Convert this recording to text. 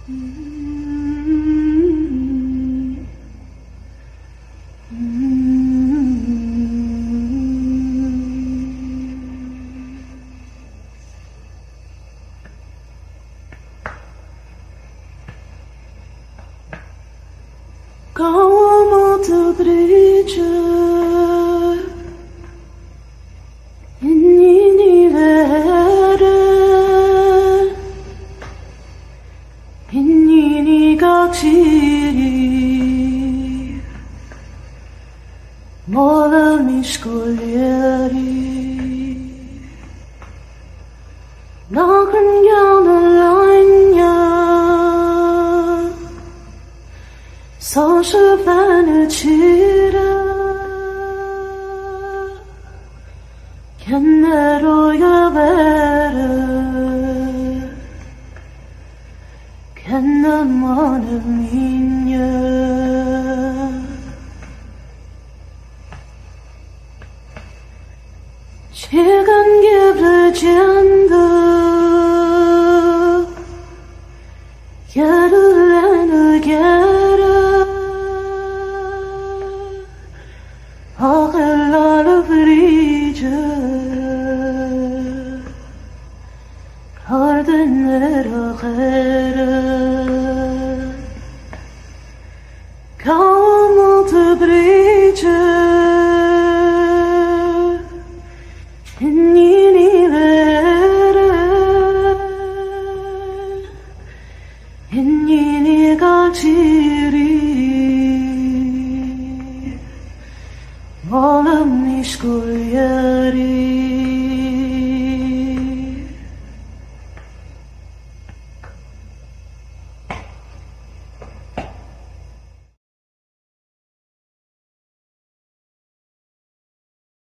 Como tu brilho inni vere inni gachiri mola mi scoglieri non cambiamo l'agna Sono vanacira che nero io vero che non muore mia 시간 기울어진다 열을 내게 Ağırları verici Kardınlar ağır